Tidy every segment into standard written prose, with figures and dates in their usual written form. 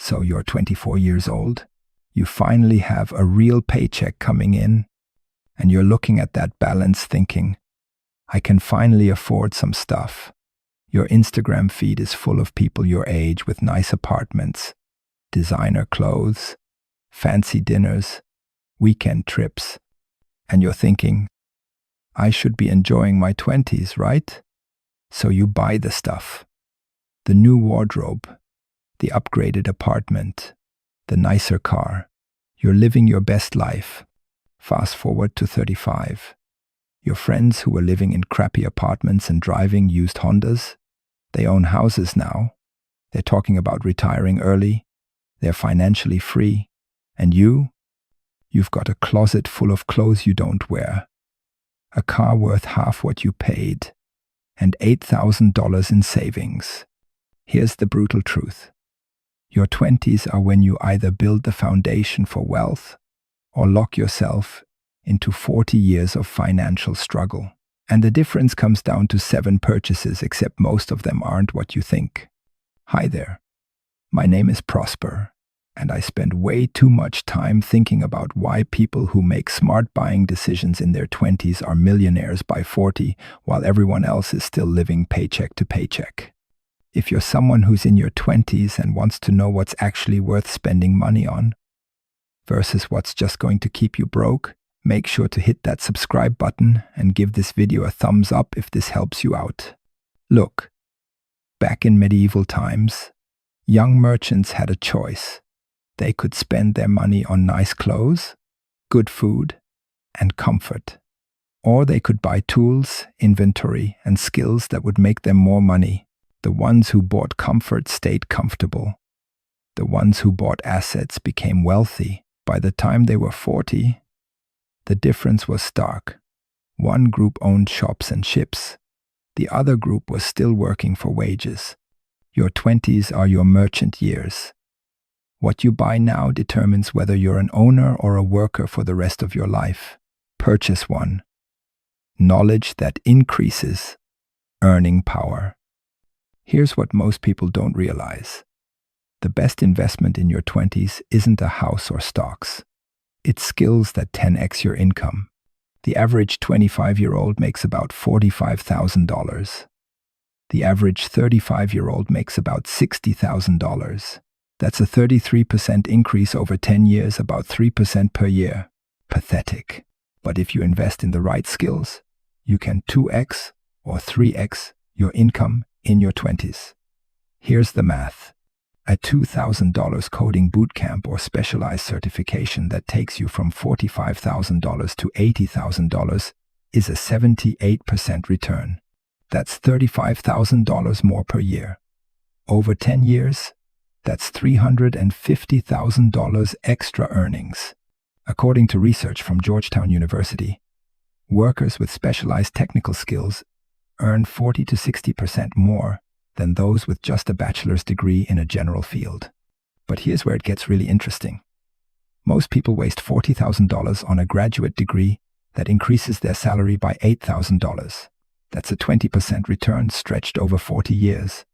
So you're 24 years old, you finally have a real paycheck coming in, and you're looking at that balance thinking, I can finally afford some stuff. Your Instagram feed is full of people your age with nice apartments, designer clothes, fancy dinners, weekend trips, and you're thinking, I should be enjoying my 20s, right? So you buy the stuff. The new wardrobe, the upgraded apartment, the nicer car. You're living your best life. Fast forward to 35. Your friends who were living in crappy apartments and driving used Hondas, they own houses now. They're talking about retiring early. They're financially free. And you've got a closet full of clothes you don't wear, a car worth half what you paid, and $8,000 in savings. Here's the brutal truth. Your 20s are when you either build the foundation for wealth or lock yourself into 40 years of financial struggle. And the difference comes down to 7 purchases, except most of them aren't what you think. Hi there. My name is Prosper, and I spend way too much time thinking about why people who make smart buying decisions in their 20s are millionaires by 40, while everyone else is still living paycheck to paycheck. If you're someone who's in your 20s and wants to know what's actually worth spending money on versus what's just going to keep you broke, make sure to hit that subscribe button and give this video a thumbs up if this helps you out. Look, back in medieval times, young merchants had a choice. They could spend their money on nice clothes, good food, and comfort. Or they could buy tools, inventory, and skills that would make them more money. The ones who bought comfort stayed comfortable. The ones who bought assets became wealthy. By the time they were 40, the difference was stark. One group owned shops and ships. The other group was still working for wages. Your 20s are your merchant years. What you buy now determines whether you're an owner or a worker for the rest of your life. Purchase one. Knowledge that increases earning power. Here's what most people don't realize. The best investment in your 20s isn't a house or stocks. It's skills that 10x your income. The average 25-year-old makes about $45,000. The average 35-year-old makes about $60,000. That's a 33% increase over 10 years, about 3% per year. Pathetic. But if you invest in the right skills, you can 2x or 3x your income in your 20s. Here's the math. A $2,000 coding bootcamp or specialized certification that takes you from $45,000 to $80,000 is a 78% return. That's $35,000 more per year. Over 10 years, that's $350,000 extra earnings. According to research from Georgetown University, workers with specialized technical skills earn 40 to 60% more than those with just a bachelor's degree in a general field. But here's where it gets really interesting. Most people waste $40,000 on a graduate degree that increases their salary by $8,000. That's a 20% return stretched over 40 years.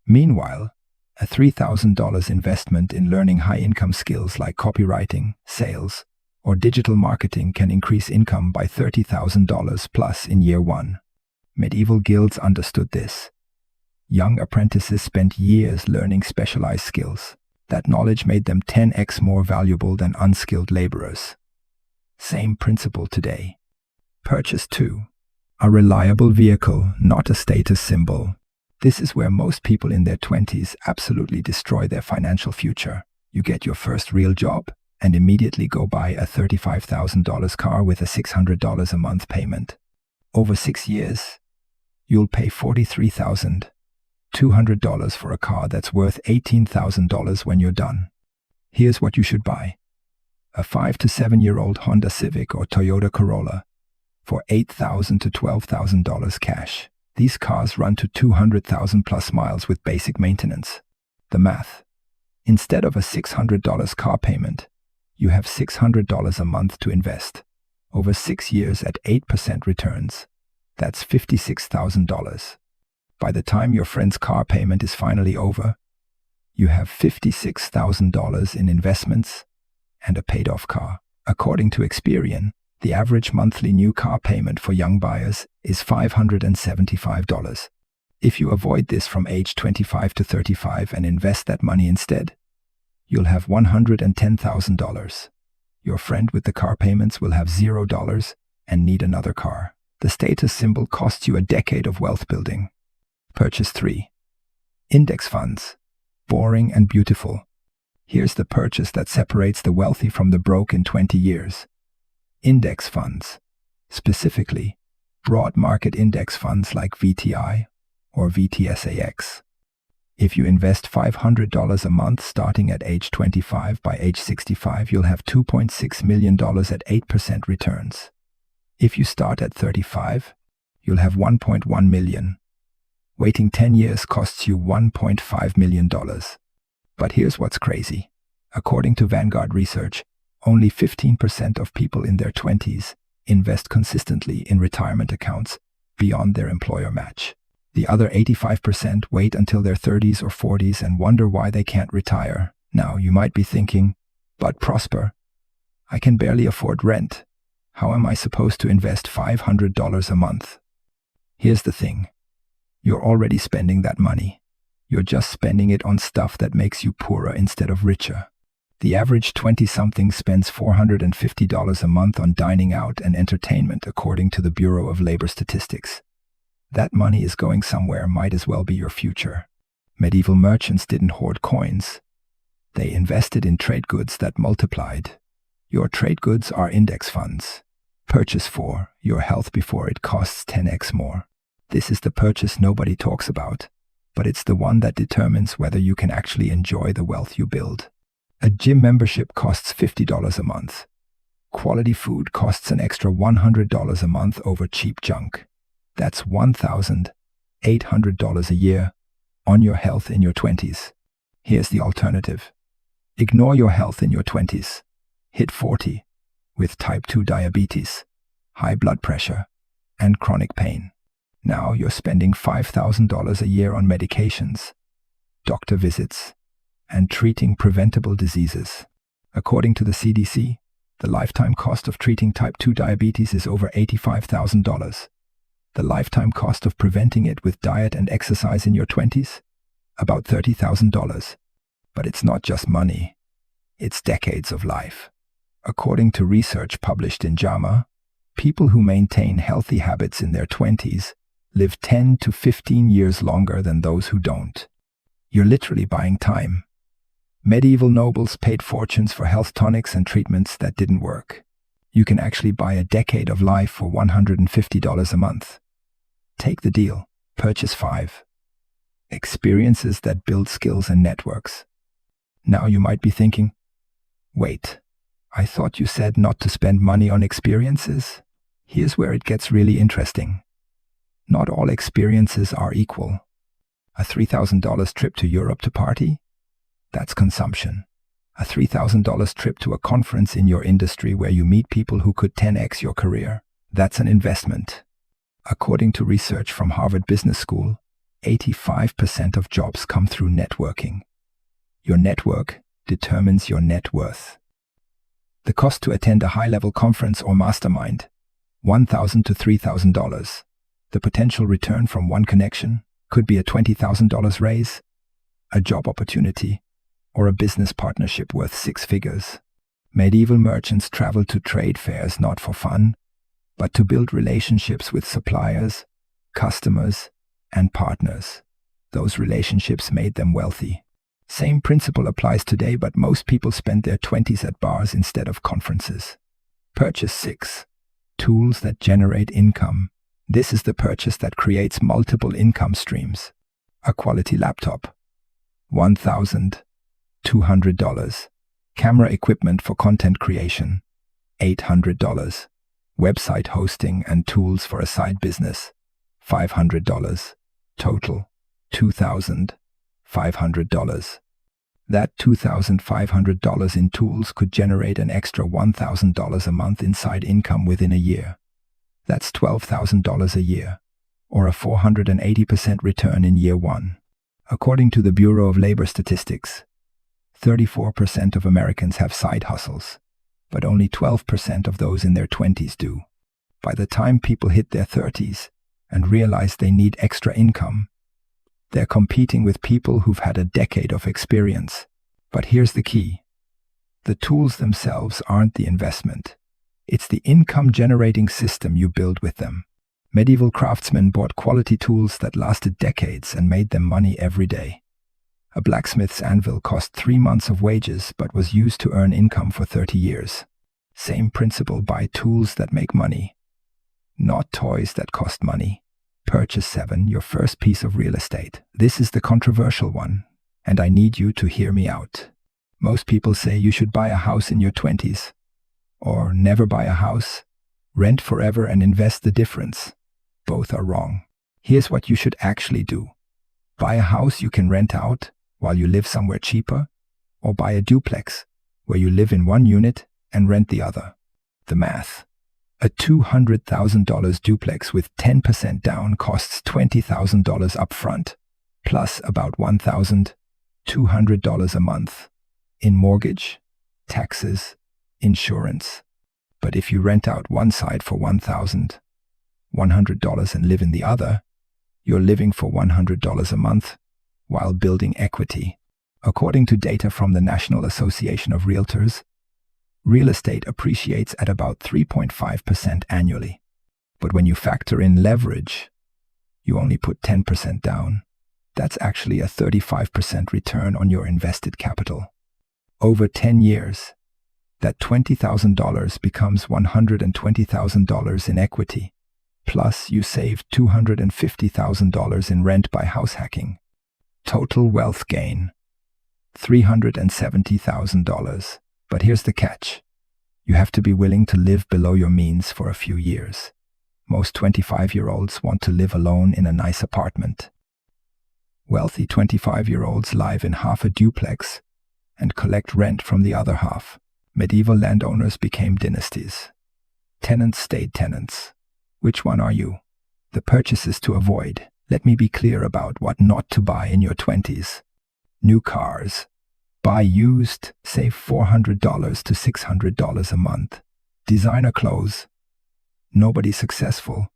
Meanwhile, a $3,000 investment in learning high-income skills like copywriting, sales, or digital marketing can increase income by $30,000 plus in year 1. Medieval guilds understood this. Young apprentices spent years learning specialized skills. That knowledge made them 10x more valuable than unskilled laborers. Same principle today. Purchase 2. A reliable vehicle, not a status symbol. This is where most people in their 20s absolutely destroy their financial future. You get your first real job and immediately go buy a $35,000 car with a $600 a month payment. Over 6 years, you'll pay $43,200 for a car that's worth $18,000 when you're done. Here's what you should buy. A 5 to 7-year-old Honda Civic or Toyota Corolla for $8,000 to $12,000 cash. These cars run to 200,000 plus miles with basic maintenance. The math. Instead of a $600 car payment, you have $600 a month to invest. Over 6 years at 8% returns. That's $56,000. By the time your friend's car payment is finally over, You have $56,000 in investments and a paid-off car. According to Experian, the average monthly new car payment for young buyers is $575. If you avoid this from age 25 to 35 and invest that money instead, you'll have $110,000. Your friend with the car payments will have $0 and need another car. The status symbol costs you a decade of wealth building. Purchase 3. Index funds. Boring and beautiful. Here's the purchase that separates the wealthy from the broke in 20 years. Index funds. Specifically, broad market index funds like VTI or VTSAX. If you invest $500 a month starting at age 25, by age 65 you'll have $2.6 million at 8% returns. If you start at 35, you'll have $1.1 million. Waiting 10 years costs you $1.5 million. But here's what's crazy. According to Vanguard research, only 15% of people in their 20s invest consistently in retirement accounts beyond their employer match. The other 85% wait until their 30s or 40s and wonder why they can't retire. Now, you might be thinking, but Prosper, I can barely afford rent. How am I supposed to invest $500 a month? Here's the thing. You're already spending that money. You're just spending it on stuff that makes you poorer instead of richer. The average 20-something spends $450 a month on dining out and entertainment, according to the Bureau of Labor Statistics. That money is going somewhere, might as well be your future. Medieval merchants didn't hoard coins. They invested in trade goods that multiplied. Your trade goods are index funds. Purchase 4. Your health before it costs 10x more. This is the purchase nobody talks about, but it's the one that determines whether you can actually enjoy the wealth you build. A gym membership costs $50 a month. Quality food costs an extra $100 a month over cheap junk. That's $1,800 a year on your health in your 20s. Here's the alternative. Ignore your health in your 20s. Hit 40 with type 2 diabetes, high blood pressure, and chronic pain. Now you're spending $5,000 a year on medications, doctor visits, and treating preventable diseases. According to the CDC, the lifetime cost of treating type 2 diabetes is over $85,000. The lifetime cost of preventing it with diet and exercise in your 20s? About $30,000. But it's not just money. It's decades of life. According to research published in JAMA, people who maintain healthy habits in their 20s live 10 to 15 years longer than those who don't. You're literally buying time. Medieval nobles paid fortunes for health tonics and treatments that didn't work. You can actually buy a decade of life for $150 a month. Take the deal. Purchase 5. Experiences that build skills and networks. Now you might be thinking, wait, I thought you said not to spend money on experiences? Here's where it gets really interesting. Not all experiences are equal. A $3,000 trip to Europe to party? That's consumption. A $3,000 trip to a conference in your industry where you meet people who could 10x your career? That's an investment. According to research from Harvard Business School, 85% of jobs come through networking. Your network determines your net worth. The cost to attend a high-level conference or mastermind, $1,000 to $3,000. The potential return from one connection could be a $20,000 raise, a job opportunity, or a business partnership worth 6 figures. Medieval merchants traveled to trade fairs not for fun, but to build relationships with suppliers, customers, and partners. Those relationships made them wealthy. Same principle applies today, but most people spend their 20s at bars instead of conferences. Purchase 6. Tools that generate income. This is the purchase that creates multiple income streams. A quality laptop, $1,200. Camera equipment for content creation, $800. Website hosting and tools for a side business, $500. Total, $2,500. That $2,500 in tools could generate an extra $1,000 a month in side income within a year. That's $12,000 a year, or a 480% return in year 1. According to the Bureau of Labor Statistics, 34% of Americans have side hustles, but only 12% of those in their 20s do. By the time people hit their 30s and realize they need extra income, they're competing with people who've had a decade of experience. But here's the key. The tools themselves aren't the investment. It's the income-generating system you build with them. Medieval craftsmen bought quality tools that lasted decades and made them money every day. A blacksmith's anvil cost 3 months of wages but was used to earn income for 30 years. Same principle: buy tools that make money, not toys that cost money. Purchase 7, your first piece of real estate. This is the controversial one, and I need you to hear me out. Most people say you should buy a house in your 20s, or never buy a house, rent forever and invest the difference. Both are wrong. Here's what you should actually do. Buy a house you can rent out while you live somewhere cheaper, or buy a duplex where you live in one unit and rent the other. The math. A $200,000 duplex with 10% down costs $20,000 upfront, plus about $1,200 a month in mortgage, taxes, insurance. But if you rent out one side for $1,100 and live in the other, you're living for $100 a month while building equity. According to data from the National Association of Realtors, real estate appreciates at about 3.5% annually. But when you factor in leverage, you only put 10% down. That's actually a 35% return on your invested capital. Over 10 years, that $20,000 becomes $120,000 in equity. Plus, you save $250,000 in rent by house hacking. Total wealth gain, $370,000. But here's the catch. You have to be willing to live below your means for a few years. Most 25-year-olds want to live alone in a nice apartment. Wealthy 25-year-olds live in half a duplex and collect rent from the other half. Medieval landowners became dynasties. Tenants stayed tenants. Which one are you? The purchases to avoid. Let me be clear about what not to buy in your 20s. New cars. Buy used, save $400 to $600 a month. Designer clothes. Nobody successful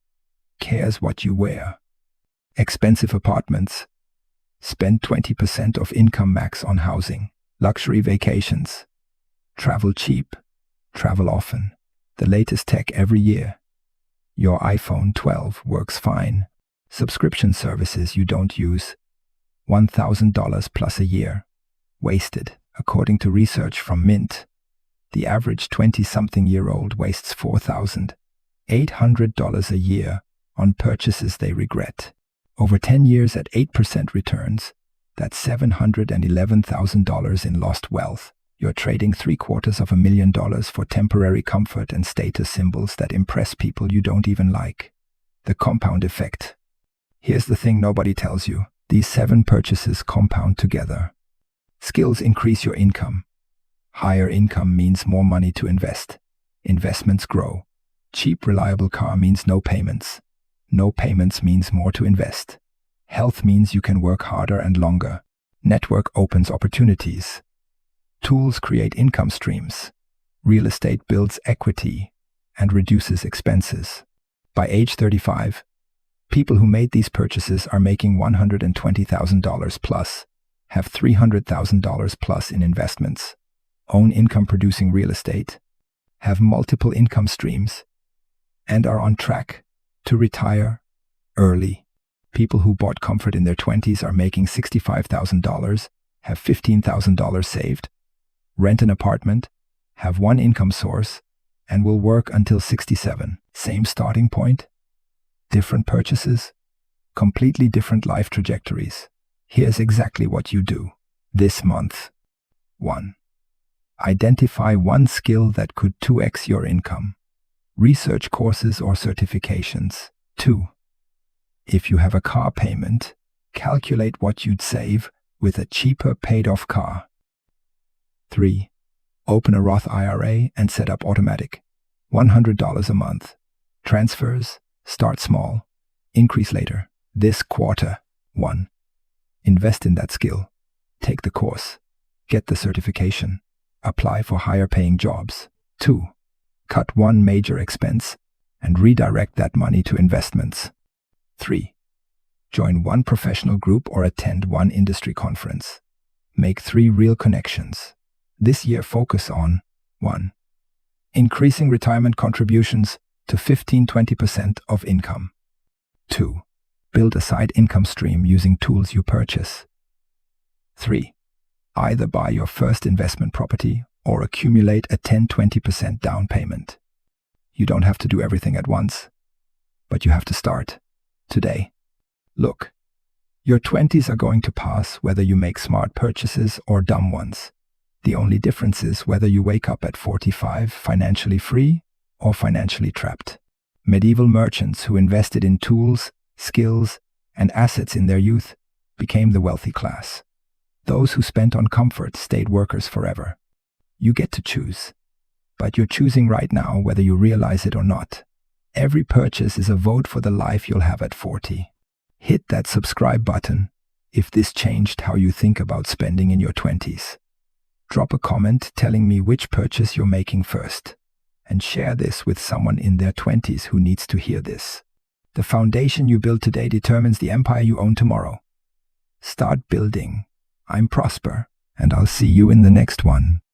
cares what you wear. Expensive apartments. Spend 20% of income max on housing. Luxury vacations. Travel cheap. Travel often. The latest tech every year. Your iPhone 12 works fine. Subscription services you don't use. $1,000 plus a year. Wasted. According to research from Mint, the average 20-something-year-old wastes $4,800 a year on purchases they regret. Over 10 years at 8% returns, that's $711,000 in lost wealth. You're trading $750,000 for temporary comfort and status symbols that impress people you don't even like. The compound effect. Here's the thing nobody tells you. These 7 purchases compound together. Skills increase your income. Higher income means more money to invest. Investments grow. Cheap, reliable car means no payments. No payments means more to invest. Health means you can work harder and longer. Network opens opportunities. Tools create income streams. Real estate builds equity and reduces expenses. By age 35, people who made these purchases are making $120,000 plus, have $300,000 plus in investments, own income-producing real estate, have multiple income streams, and are on track to retire early. People who bought comfort in their 20s are making $65,000, have $15,000 saved, rent an apartment, have one income source, and will work until 67. Same starting point, different purchases, completely different life trajectories. Here's exactly what you do this month. 1. Identify one skill that could 2x your income. Research courses or certifications. 2. If you have a car payment, calculate what you'd save with a cheaper paid-off car. 3. Open a Roth IRA and set up automatic. $100 a month. Transfers, start small, increase later. This quarter. 1. Invest in that skill. Take the course. Get the certification. Apply for higher paying jobs. 2. Cut one major expense and redirect that money to investments. 3. Join one professional group or attend one industry conference. Make 3 real connections. This year focus on 1. Increasing retirement contributions to 15-20% of income. 2. Build a side income stream using tools you purchase. 3. Either buy your first investment property or accumulate a 10-20% down payment. You don't have to do everything at once, but you have to start today. Look, your 20s are going to pass whether you make smart purchases or dumb ones. The only difference is whether you wake up at 45 financially free or financially trapped. Medieval merchants who invested in tools, skills, and assets in their youth became the wealthy class. Those who spent on comfort stayed workers forever. You get to choose, but you're choosing right now whether you realize it or not. Every purchase is a vote for the life you'll have at 40. Hit that subscribe button if this changed how you think about spending in your 20s. Drop a comment telling me which purchase you're making first, and share this with someone in their 20s who needs to hear this. The foundation you build today determines the empire you own tomorrow. Start building. I'm Prosper, and I'll see you in the next one.